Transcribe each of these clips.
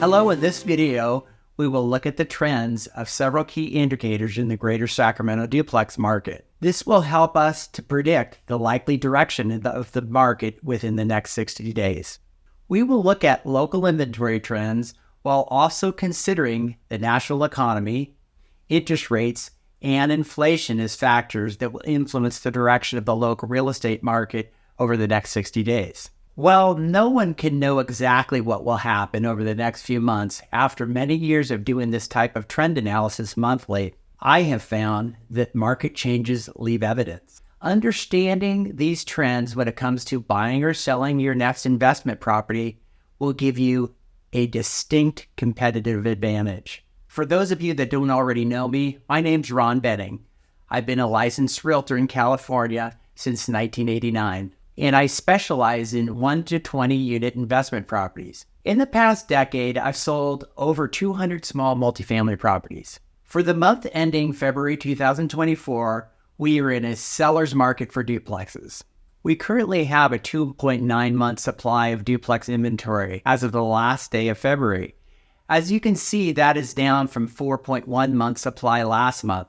Hello, in this video, we will look at the trends of several key indicators in the greater Sacramento duplex market. This will help us to predict the likely direction of the market within the next 60 days. We will look at local inventory trends while also considering the national economy, interest rates, and inflation as factors that will influence the direction of the local real estate market over the next 60 days. Well, no one can know exactly what will happen over the next few months. After many years of doing this type of trend analysis monthly, I have found that market changes leave evidence. Understanding these trends when it comes to buying or selling your next investment property will give you a distinct competitive advantage. For those of you that don't already know me, my name's Ron Benning. I've been a licensed realtor in California since 1989. And I specialize in 1 to 20 unit investment properties. In the past decade, I've sold over 200 small multifamily properties. For the month ending February 2024, we are in a seller's market for duplexes. We currently have a 2.9 month supply of duplex inventory as of the last day of February. As you can see, that is down from 4.1 month supply last month.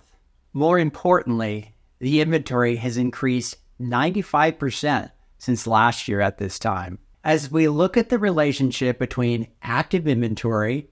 More importantly, the inventory has increased 95% since last year at this time. As we look at the relationship between active inventory,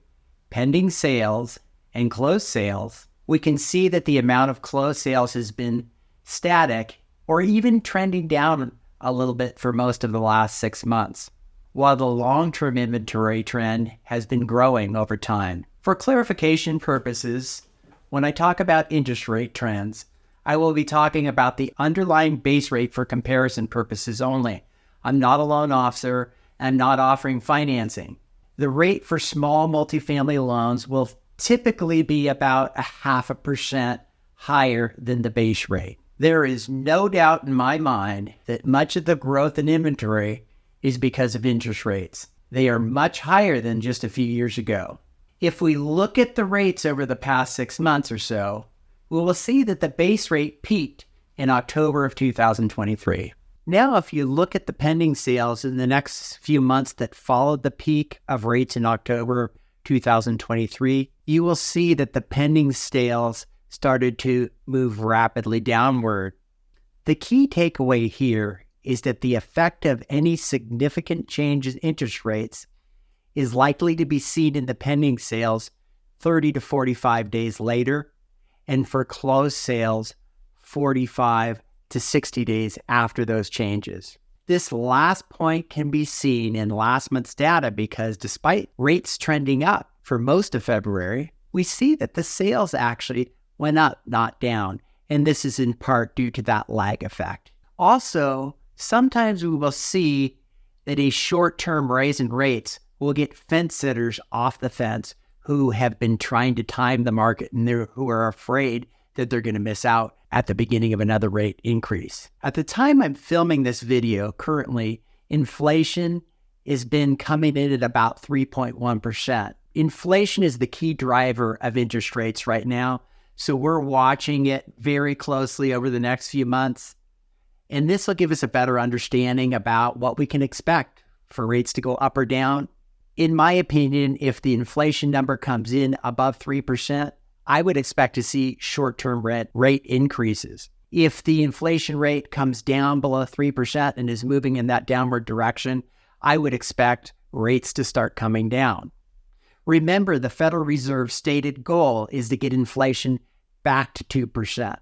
pending sales, and closed sales, we can see that the amount of closed sales has been static or even trending down a little bit for most of the last 6 months, while the long-term inventory trend has been growing over time. For clarification purposes, when I talk about interest rate trends, I will be talking about the underlying base rate for comparison purposes only. I'm not a loan officer and not offering financing. The rate for small multifamily loans will typically be about 0.5% higher than the base rate. There is no doubt in my mind that much of the growth in inventory is because of interest rates. They are much higher than just a few years ago. If we look at the rates over the past 6 months or so, we will see that the base rate peaked in October of 2023. Now, if you look at the pending sales in the next few months that followed the peak of rates in October 2023, you will see that the pending sales started to move rapidly downward. The key takeaway here is that the effect of any significant change in interest rates is likely to be seen in the pending sales 30 to 45 days later, and for closed sales, 45 to 60 days after those changes. This last point can be seen in last month's data because despite rates trending up for most of February, we see that the sales actually went up, not down, and this is in part due to that lag effect. Also, sometimes we will see that a short-term raise in rates will get fence sitters off the fence who have been trying to time the market and who are afraid that they're going to miss out at the beginning of another rate increase. At the time I'm filming this video, currently, inflation has been coming in at about 3.1%. Inflation is the key driver of interest rates right now, so we're watching it very closely over the next few months, and this will give us a better understanding about what we can expect for rates to go up or down. In my opinion, if the inflation number comes in above 3%, I would expect to see short-term rate increases. If the inflation rate comes down below 3% and is moving in that downward direction, I would expect rates to start coming down. Remember, the Federal Reserve's stated goal is to get inflation back to 2%.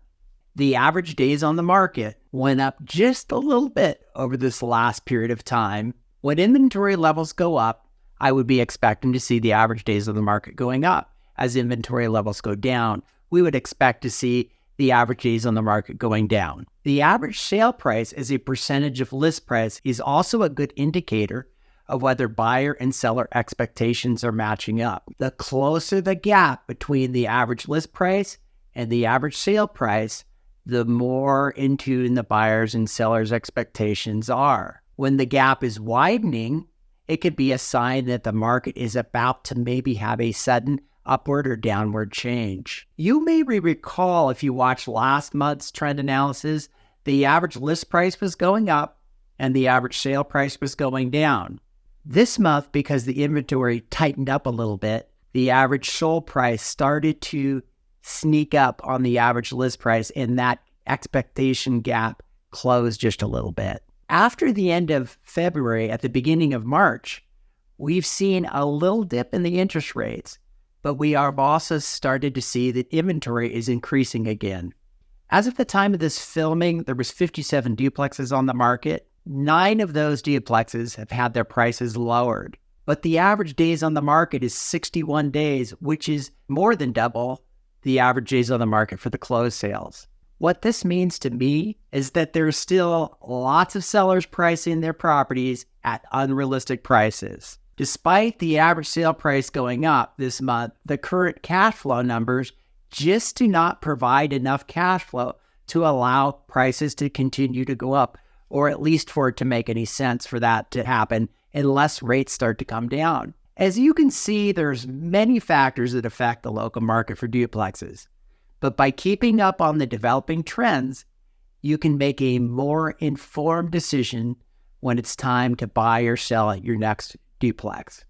The average days on the market went up just a little bit over this last period of time. When inventory levels go up, I would be expecting to see the average days of the market going up. As inventory levels go down, we would expect to see the average days on the market going down. The average sale price as a percentage of list price is also a good indicator of whether buyer and seller expectations are matching up. The closer the gap between the average list price and the average sale price, the more in tune the buyers and sellers' expectations are. When the gap is widening, it could be a sign that the market is about to maybe have a sudden upward or downward change. You may recall if you watched last month's trend analysis, the average list price was going up and the average sale price was going down. This month, because the inventory tightened up a little bit, the average sold price started to sneak up on the average list price, and that expectation gap closed just a little bit. After the end of February, at the beginning of March, we've seen a little dip in the interest rates, but we have also started to see that inventory is increasing again. As of the time of this filming, there was 57 duplexes on the market. 9 of those duplexes have had their prices lowered, but the average days on the market is 61 days, which is more than double the average days on the market for the closed sales. What this means to me is that there's still lots of sellers pricing their properties at unrealistic prices. Despite the average sale price going up this month, the current cash flow numbers just do not provide enough cash flow to allow prices to continue to go up, or at least for it to make any sense for that to happen unless rates start to come down. As you can see, there's many factors that affect the local market for duplexes. But by keeping up on the developing trends, you can make a more informed decision when it's time to buy or sell your next duplex.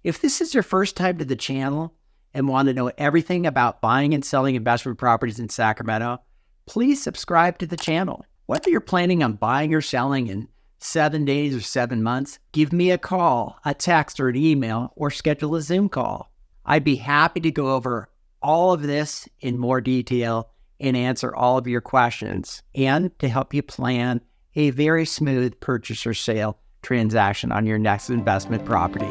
If this is your first time to the channel and want to know everything about buying and selling investment properties in Sacramento, please subscribe to the channel. Whether you're planning on buying or selling in 7 days or 7 months, give me a call, a text, or an email, or schedule a Zoom call. I'd be happy to go over all of this in more detail and answer all of your questions, and to help you plan a very smooth purchase or sale transaction on your next investment property.